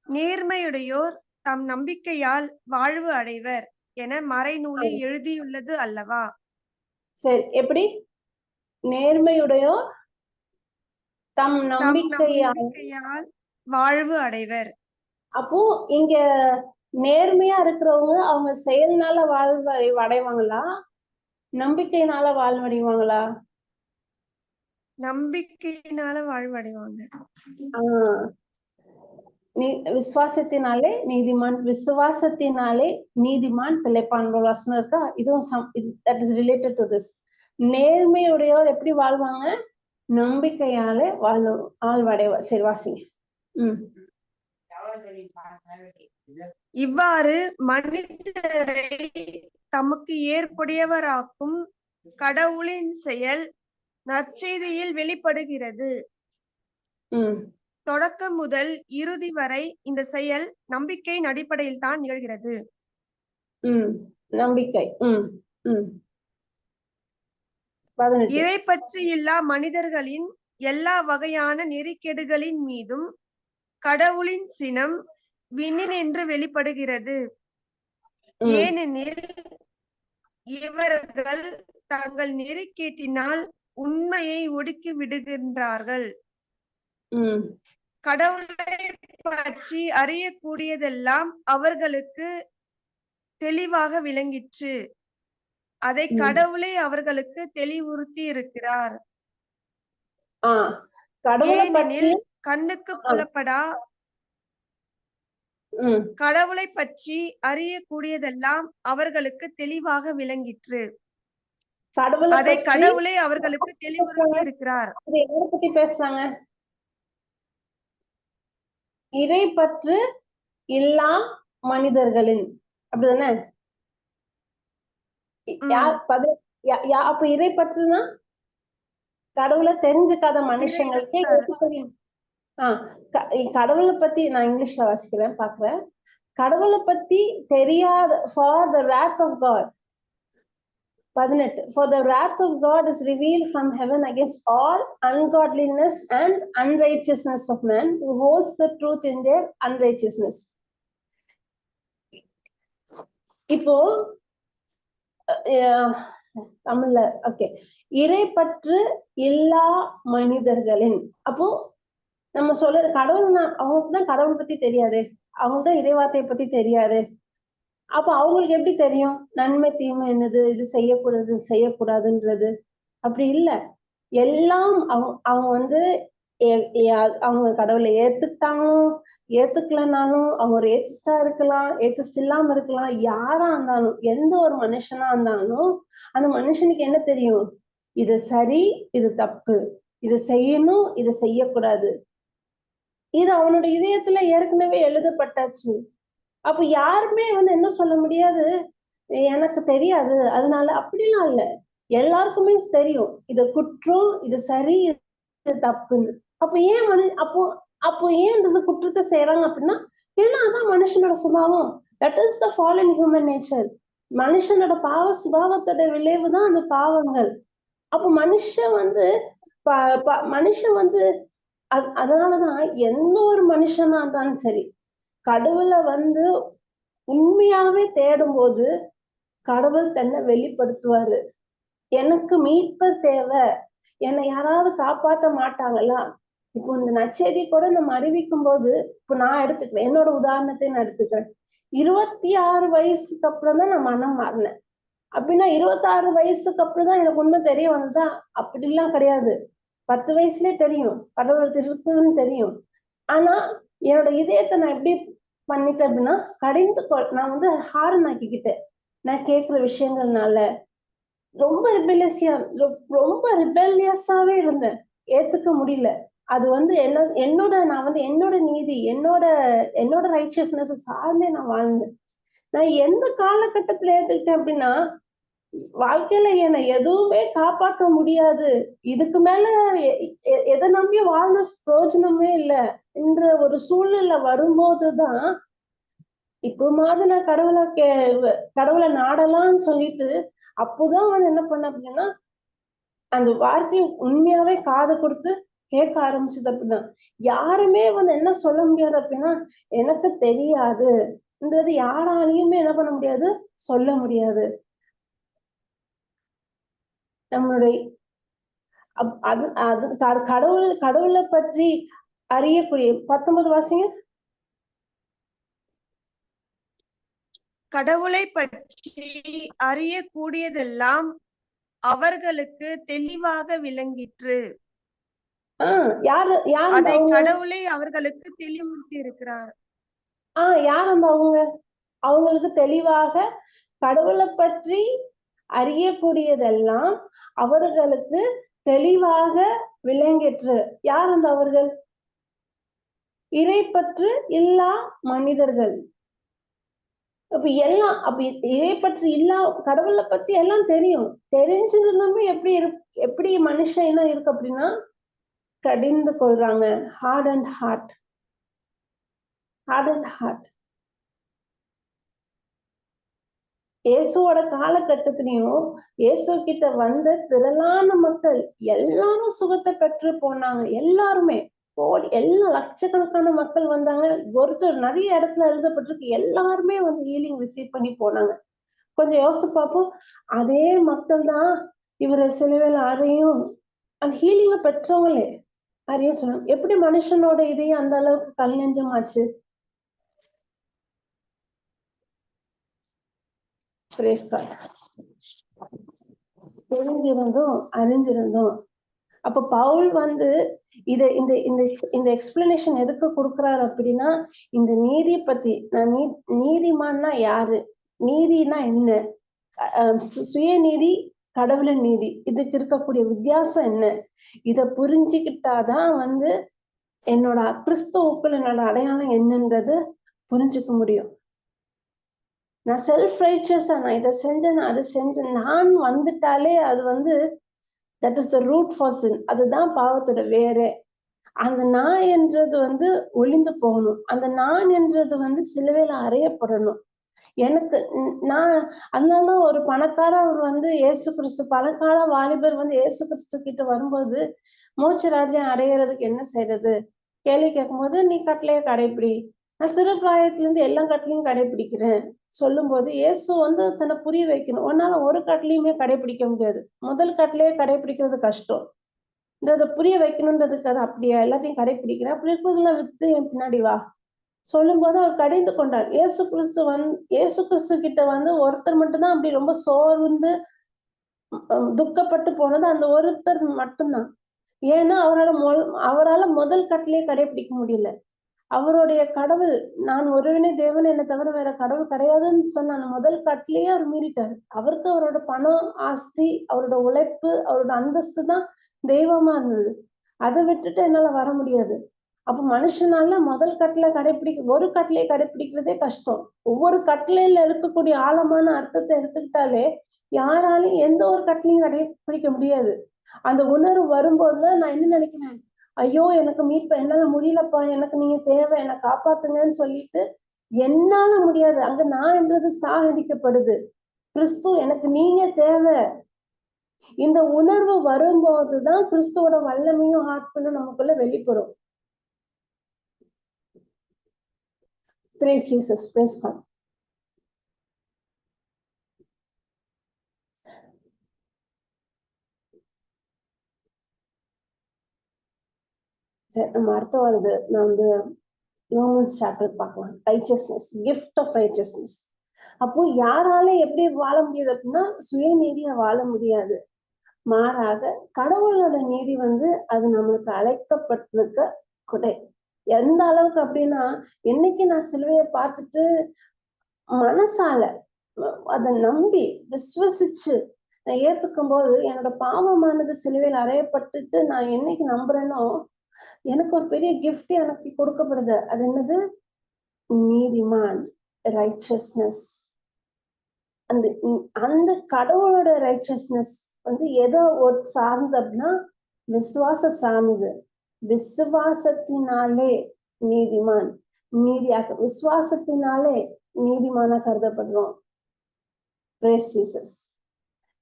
நேர்மையுடையோர் தம் நம்பிக்கையால் வாழ்வு அடைவர் என மறைநூலில் எழுதியுள்ளது அல்லவா? சரி, எப்படி? நேர்மையுடையோர் தம் தம் நம்பிக்கையால். நம்பிக்கையால் வாழ்வு அடைவர். அப்போ இங்க நேர்மையா இருக்கிறவங்க அவங்க செயல்னால வாழ்வு அடைவாங்களா, நம்பிக்கையினால வாழ்வடைவாங்களா? நம்பிக்கையினால வாழ்வு அடைவாங்க. ஆஹ் விசுவாசத்தினாலே நீதிமான், விசுவாசத்தினாலே நீதிமான் பிழைப்பான் வசனம் இருக்கா? இதுவும் that is related to this. நேர்மையுடையோர் எப்படி வாழ்வாங்க? நம்பிக்கையாலே வாழ்வடைவார். சரி, வாசிங்க. இவ்வாறு மனிதரை தமக்கு ஏற்புடையவராக்கும் கடவுளின் செயல் நற்செய்தியில் வெளிப்படுகிறது. தொடக்கம் முதல் இறுதி வரை இந்த செயல் நம்பிக்கையின் அடிப்படையில் தான் நிகழ்கிறது. நம்பிக்கை. இறை பற்றி இல்லா மனிதர்களின் எல்லா வகையான நெறிக்கேடுகளின் மீதும் கடவுளின் சினம் விண்ணினின்று வெளிப்படுகிறது. ஏனெனில் இவர்கள் தங்கள் நெறிக்கேட்டினால் உண்மையை ஒடுக்கி விடுகின்றார்கள். கடவுளை பற்றி அறியக்கூடியதெல்லாம் அவர்களுக்கு தெளிவாக விளங்கிற்று. அதை கடவுளே அவர்களுக்கு தெளிவுறுத்தி இருக்கிறார். ஏனெனில் கண்ணுக்கு புலப்படா கடவுளை பற்றி அறியக்கூடியதெல்லாம் அவர்களுக்கு தெளிவாக விளங்கிற்று. அதை கடவுளே அவர்களுக்கு தெளிவுறுத்தி இருக்கிறார். எதை பத்தி பேசுறாங்க? இறை பற்று இல்லா மனிதர்களின், அப்படிதானே? அப்ப இறை பற்றுனா கடவுளை தெரிஞ்சுக்காத மனுஷங்களுக்கே தெரியும். கடவுளை பத்தி நான் இங்கிலீஷ்ல வாசிக்கிறேன், பாக்குறேன். கடவுளை பத்தி தெரியாத for the wrath of God. 18. For the wrath of God is revealed from heaven against all ungodliness and unrighteousness of men who holds the truth in their unrighteousness. இப்போ தமிழ்ல ஓகே, இறை பற்று இல்லா மனிதர்களின், அப்போ நம்ம சொல்ற கடவுள் அவங்களுக்கு தான் கடவுள் பத்தி தெரியாது, அவங்களுக்கு தான் இறைவார்த்தையை பத்தி தெரியாது. அப்ப அவங்களுக்கு எப்படி தெரியும் நன்மை தீமை என்னது, இது செய்யக்கூடாது செய்யக்கூடாதுன்றது? அப்படி இல்ல. எல்லாம் அவங்க வந்து அவங்க கடவுளை ஏத்துக்கிட்டாலும் ஏத்துக்கலனாலும், அவங்க ஒரு ஏத்திஸ்டா இருக்கலாம், ஏத்திஸ்ட் இல்லாம இருக்கலாம், யாரா இருந்தாலும், எந்த ஒரு மனுஷனா இருந்தாலும் அந்த மனுஷனுக்கு என்ன தெரியும்? இது சரி, இது தப்பு, இது செய்யணும், இது செய்யக்கூடாது. இது அவனுடைய இதயத்துல ஏற்கனவே எழுதப்பட்டாச்சு. அப்ப யாருமே என்ன சொல்ல முடியாது, எனக்கு தெரியாது அதனால. அப்படிலாம் இல்ல, எல்லாருக்குமே தெரியும் இது குற்றம், இது சரி, இது தப்புன்னு. அப்ப ஏன் அப்போ ஏன் இந்த குற்றத்தை செய்யறாங்க அப்படின்னா, ஏன்னா அதான் மனுஷனோட சுபாவம். That is the fallen human nature. மனுஷனோட பாவ சுபாவத்தோட விளைவுதான் அந்த பாவங்கள். அப்ப மனுஷன் அதனாலதான் எந்த ஒரு மனுஷனா இருந்தாலும் சரி, கடவுளை உண்மையாவே தேடும் போது கடவுள் தன்னை வெளிப்படுத்துவாரு. எனக்கு மீட்பர் தேவை, என்னை யாராவது காப்பாற்ற மாட்டாங்களா? இப்போ இந்த நற்செய்தி கூட நம்ம அறிவிக்கும் போது, இப்போ நான் எடுத்துக்கிறேன், என்னோட உதாரணத்தை நான் எடுத்துக்கிறேன். 26 வயசுக்கு அப்புறம் தான் நான் மனம் மாறினேன். அப்படின்னா 26 வயசுக்கு அப்புறம் தான் எனக்கு உண்மை தெரிய வந்ததா? அப்படிலாம் கிடையாது. 10 வயசுலயே தெரியும் கடவுள் இருக்குன்னு தெரியும். ஆனா என்னோட இதயத்தை நான் எப்படி பண்ணிட்டேன் அப்படின்னா, நான் ஹாரன் ஆக்கிக்கிட்டேன். நான் கேட்கிற விஷயங்கள்னால ரொம்ப ரிபெலியஸாவே இருந்தேன், ஏத்துக்க முடியல. அது வந்து நான் வந்து என்னோட நீதி, என்னோட ரைச்சியஸ்னஸ் சார்ந்தே நான் வாழ்ந்தேன். நான் எந்த காலகட்டத்துல ஏத்துக்கிட்டேன் அப்படின்னா, வாழ்க்கையில என்னை எதுவுமே காப்பாத்த முடியாது, இதுக்கு மேல எதை நம்பி வாழ்ந்த பிரயோஜனமே இல்ல என்ற ஒரு சூழ்நிலை வரும்போதுதான், இப்போமாவது நான் கடவுளை நாடலாம்னு சொல்லிட்டு, அப்போதான் வந்து என்ன பண்ண அப்படின்னா, அந்த வார்த்தையை உண்மையாவே காது கொடுத்து கேட்க ஆரம்பிச்சது அப்படின்னா, யாருமே வந்து என்ன சொல்ல முடியாது அப்படின்னா, எனக்கு தெரியாதுன்றது யாராலையுமே என்ன பண்ண முடியாது, சொல்ல முடியாது. நம்மளுடைய அது அது கடவுளை பற்றி அறியக்கூடிய 19 வாசிங்க. கடவுளை பற்றி அறியக்கூடியதெல்லாம் அவர்களுக்கு தெளிவாக விளங்கிற்று. யாரு அதை கடவுளை அவர்களுக்கு தெளிவுறுத்தி இருக்கிறார். யார் அந்த அவங்க? அவங்களுக்கு தெளிவாக கடவுளை பற்றி அறியக்கூடியதெல்லாம் அவர்களுக்கு தெளிவாக விளங்கிற்று. யார் அந்த அவர்கள்? இறைப்பற்று இல்லா மனிதர்கள். அப்ப இறைப்பற்று இல்லா, கடவுளை பத்தி எல்லாம் தெரியும், தெரிஞ்சிருந்துமே எப்படி மனுஷன் என்ன இருக்கு அப்படின்னா, கடிந்து கொள்றாங்க. Hard and hard. இயேசுவோட காலகட்டத்திலையும் இயேசு கிட்ட வந்த திரளான மக்கள் எல்லாரும் சுகத்தை பெற்று போனாங்க. எல்லாருமே எல்லா லட்சக்கணக்கான மக்கள் வந்தாங்க. ஒருத்தர் நிறைய இடத்துல எழுதப்பட்டிருக்கு, எல்லாருமே வந்து ஹீலிங் ரிசீவ் பண்ணி போனாங்க. கொஞ்சம் யோசிச்சு பார்ப்போம். அதே மக்கள் தான் இவரை சிலுவையில அறையும் அந்த ஹீலிங்க பெற்றவங்களே அறையும் சொன்னாங்க. எப்படி மனுஷனோட இதையும் அந்த அளவுக்கு கல் நெஞ்சமாச்சு? தெரிஞ்சிருந்தோம் அறிஞ்சிருந்தோம். அப்ப பவுல் வந்து இந்த எக்ஸ்பிளனேஷன் எதுக்கு கொடுக்குறாரு அப்படின்னா, இந்த நீதியை பத்தி, நீதிமான்னா யாரு, நீதினா என்ன, சுயநீதி, கடவுளின் நீதி, இதுக்கு இருக்கக்கூடிய வித்தியாசம் என்ன, இத புரிஞ்சுக்கிட்டாதான் வந்து என்னோட கிறிஸ்துவுக்குள் என்னோட அடையாளம் என்னன்றது புரிஞ்சுக்க முடியும். நான் செல்ஃப் ரைச்சஸா நான் இதை செஞ்சேன், நான் அதை செஞ்சேன், நான் வந்துட்டாலே அது வந்து that is the root for sin. அதுதான் பாவத்தோட வேறே. அந்த நான் என்றது வந்து ஒளிந்து போகணும். அந்த நான் என்றது வந்து சிலுவையில அறையப்படணும். எனக்கு நான் அதனாலதான் ஒரு அவர் வந்து இயேசு கிறிஸ்து, பணக்கார வாலிபர் வந்து இயேசு கிறிஸ்து கிட்ட வரும்போது, மோட்ச ராஜ்யம் அடையிறதுக்கு என்ன செய்யறது கேள்வி கேட்கும்போது, நீ கட்டளைய கடைப்பிடி, நான் சிறு பிராயத்துல இருந்து எல்லா கட்டளையும் கடைபிடிக்கிறேன் சொல்லும் போது, இயேசு வந்து தன்னை புரிய வைக்கணும். உன்னால ஒரு கட்டளையுமே கடைபிடிக்க முடியாது, முதல் கட்டளையே கடைபிடிக்கிறது கஷ்டம், அதை புரிய வைக்கணும்ன்றதுக்கு. அது அப்படியா, எல்லாத்தையும் கடைபிடிக்கிறேன், அப்படி இருக்கிறதெல்லாம் வித்து என் பின்னாடி வா சொல்லும் போது அவர் கடிந்து கொண்டார். இயேசு கிறிஸ்து கிட்ட வந்து ஒருத்தர் மட்டும்தான் அப்படி ரொம்ப சோர்ந்து துக்கப்பட்டு போனது, அந்த ஒருத்தர் மட்டும்தான். ஏன்னா அவரால் முதல் கட்டளையே கடைபிடிக்க முடியல. அவருடைய கடவுள், நான் ஒருவனே தேவன், என்னை தவிர வேற கடவுள் கிடையாதுன்னு சொன்ன அந்த முதல் கட்டளையே அவர் மீறிட்டாரு. அவருக்கு அவரோட பணம், ஆஸ்தி, அவரோட உழைப்பு, அவரோட அந்தஸ்து தான் தெய்வமா இருந்தது. அதை விட்டுட்டு என்னால வர முடியாது. அப்ப மனுஷனால முதல் ஒரு கட்டளையை கடைபிடிக்கிறதே கஷ்டம். ஒவ்வொரு கட்டளையில இருக்கக்கூடிய ஆழமான அர்த்தத்தை எடுத்துக்கிட்டாலே யாராலையும் எந்த ஒரு கட்டளையும் கடைபிடிக்க முடியாது. அந்த உணர்வு வரும்போதுதான் நான் என்ன நினைக்கிறேன், ஐயோ எனக்கு மீட்பு என்னால முடியலப்பா, எனக்கு நீங்க தேவை, என்னை காப்பாத்துங்கன்னு சொல்லிட்டு என்னால முடியாது. அங்க நான் என்றது சாகடிக்கப்படுது. கிறிஸ்து எனக்கு நீங்க தேவை. இந்த உணர்வு வரும்போதுதான் கிறிஸ்துவோட வல்லமையும் ஆட்களும் நமக்குள்ள வெளிப்படும். Praise Jesus, praise God. சரி, நம்ம அர்த்தம் வருது. நான் வந்து ரோமன்ஸ் சாப்டர் பார்க்கலாம். Righteousness, gift of righteousness. அப்போ யாரால எப்படி வாழ முடியாது அப்படின்னா, சுயநீதியா வாழ முடியாது. மாறாக கடவுளோட நீதி வந்து அது நம்மளுக்கு அழைக்கப்பட்டிருக்க கொடை. எந்த அளவுக்கு அப்படின்னா, என்னைக்கு நான் சிலுவையை பார்த்துட்டு மனசால அதை நம்பி விசுவசிச்சு நான் ஏத்துக்கும் போது, என்னோட பாவமானது சிலுவையில் அறையப்பட்டுட்டு நான் என்னைக்கு நம்புறேனோ, எனக்கு ஒரு பெரிய கிஃப்ட் எனக்கு கொடுக்கப்படுது. அது என்னது? நீதிமான், ரைச்சஸ்னஸ். அந்த அந்த கடவுளோட ரைச்சஸ்னஸ் வந்து எதோ ஒரு சார்ந்து அப்படின்னா விசுவாச சார்ந்தது. விசுவாசத்தினாலே நீதிமான், நீதியாக விசுவாசத்தினாலே நீதிமானா கருதப்படுறோம். Praise Jesus.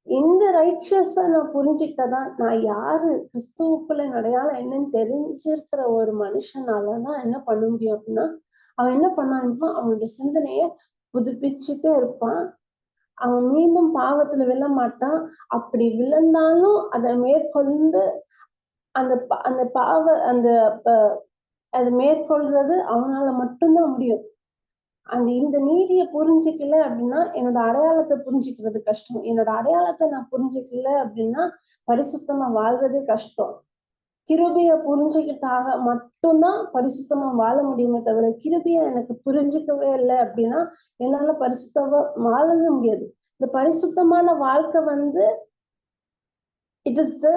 இந்த ரைச்சஸ நான் புரிஞ்சுக்கிட்டதான் நான் யாரு, கிறிஸ்துவுக்குள்ள அடையாளம் என்னன்னு தெரிஞ்சிருக்கிற ஒரு மனுஷனாலதான் என்ன பண்ண முடியும் அப்படின்னா, அவன் என்ன பண்ணான்னா அவனுடைய சிந்தனைய புதுப்பிச்சுட்டே இருப்பான். அவன் மீண்டும் பாவத்துல விழ மாட்டான். அப்படி விழுந்தாலும் அதை மேற்கொண்டு அந்த அந்த பாவ அந்த அதை மேற்கொள்றது அவனால மட்டும்தான் முடியும். இந்த நீதியை புரிஞ்சுக்கல அப்படின்னா என்னோட அடையாளத்தை புரிஞ்சுக்கிறது கஷ்டம். என்னோட அடையாளத்தை நான் புரிஞ்சுக்கல அப்படின்னா பரிசுத்தமா வாழ்றதே கஷ்டம். கிருபைய புரிஞ்சுக்கிட்டாக மட்டும்தான் பரிசுத்தமா வாழ முடியுமே தவிர, கிருபைய எனக்கு புரிஞ்சுக்கவே இல்லை அப்படின்னா என்னால பரிசுத்தமா வாழவே முடியாது. இந்த பரிசுத்தமான வாழ்க்கை வந்து இட் இஸ் த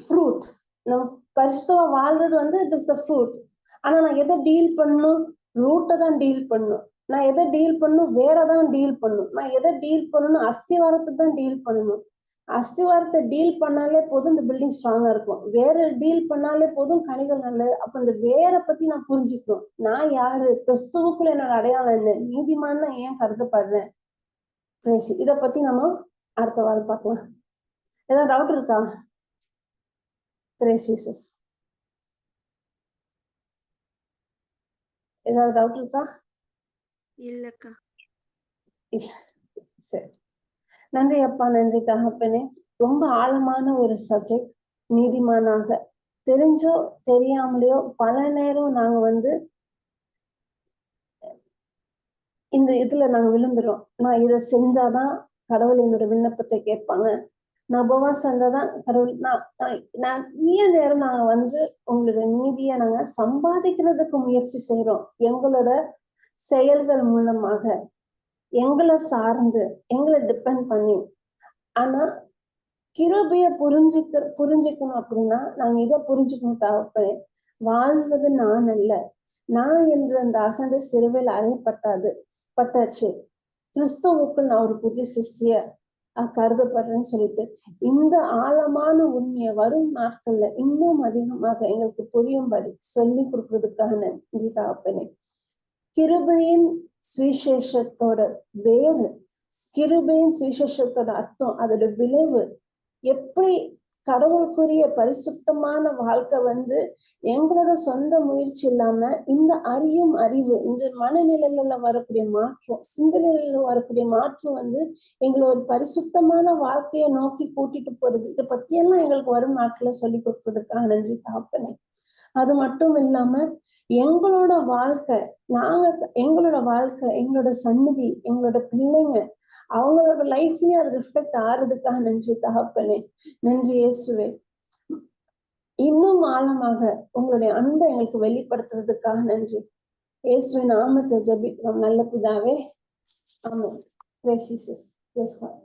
ஃப்ரூட். நம்ம பரிசுத்தமா வாழ்றது வந்து இட் இஸ் த ஃப்ரூட். ஆனா நான் எதை டீல் பண்ணணும்? ரூட்டை தான் டீல் பண்ணணும். நான் எதை டீல் பண்ணணும்? வேறதான் டீல் பண்ணணும். நான் எதை டீல் பண்ணணும்? அஸ்திவாரத்தை தான் டீல் பண்ணணும். அஸ்திவாரத்தை டீல் பண்ணாலே போதும் இந்த பில்டிங் ஸ்ட்ராங்கா இருக்கும். வேற டீல் பண்ணாலே போதும் கனிகள் நல்லது. அப்ப இந்த வேற பத்தி நான் புரிஞ்சுக்கணும். நான் யாரு? கிறிஸ்துவுக்குள்ள என்னோட அடையாளம் என்ன? நீதிமான்னா ஏன் கருதப்படுறேன்? இத பத்தி நம்ம அடுத்த வாரம் பார்க்கலாம். ஏதாவது டவுட் இருக்கா? Praise Jesus. ஏதாவது டவுட் இருக்கா? இல்லக்கா. சரி, நன்றி அப்பா, நன்றி தகப்பனே. ரொம்ப ஆழமான ஒரு சப்ஜெக்ட். நீதிமானாக தெரிஞ்சோ தெரியாமலையோ பல நேரம் நாங்க வந்து இந்த இதுல நாங்க விழுந்துரும். நான் இதை செஞ்சாதான் கடவுள் என்னோட விண்ணப்பத்தை கேட்பாங்க. நான் உபவாசம் இருந்தாதான் கடவுள் நான் நேரம் நாங்க வந்து உங்களுடைய நீதியை நாங்க சம்பாதிக்கிறதுக்கு முயற்சி செய்யறோம். எங்களோட செயல்கள் மூலமாக எங்களை சார்ந்து எங்களை டிபெண்ட் பண்ணி. ஆனா கிருபைய புரிஞ்சுக்கணும் அப்படின்னா நாங்க இதை புரிஞ்சுக்கணும். தகப்பனே, வாழ்வது நான் அல்ல, நான் என்று அந்த அகந்த சிறுவையில் பட்டாச்சு. கிறிஸ்துவுக்குள் நான் ஒரு புதிய சிருஷ்டிய கருதப்படுறேன்னு சொல்லிட்டு இந்த ஆழமான உண்மையை வரும் நாட்கள்ல இன்னும் அதிகமாக எங்களுக்கு புரியும்படி சொல்லி கொடுக்கறதுக்காக நன்றி தகப்பனே. கிருபையின் சுவிசேஷத்தோட வேறு, கிருபையின் சுவிசேஷத்தோட அர்த்தம், அதோட விளைவு, எப்படி கடவுளுக்குரிய பரிசுத்தமான வாழ்க்கை வந்து எங்களோட சொந்த முயற்சி இல்லாம இந்த அறிவு, இந்த மனநிலையில வரக்கூடிய மாற்றம், சிந்தனையில வரக்கூடிய மாற்றம் வந்து எங்களை ஒரு பரிசுத்தமான வாழ்க்கையை நோக்கி கூட்டிட்டு போறது. இதை பத்தியெல்லாம் எங்களுக்கு வரும் நாட்களை சொல்லி கொடுப்பதற்காக நன்றி தகப்பனே. அது மட்டும் இல்லாம எங்களோட வாழ்க்கை, எங்களோட வாழ்க்கை, எங்களோட சன்னதி, எங்களோட பிள்ளைங்க அவங்களோட லைஃப்லயும் அது ரிஃப்ளெக்ட் ஆறதுக்காக நன்றி தகப்பனே. நன்றி இயேசுவே. இன்னும் ஆழமாக உங்களுடைய அன்பை எங்களுக்கு வெளிப்படுத்துறதுக்காக நன்றி. இயேசுவின் நாமத்தை ஜெபிக்கிறோம் நல்ல பிதாவே. ஆமென். Praise Jesus. Praise God.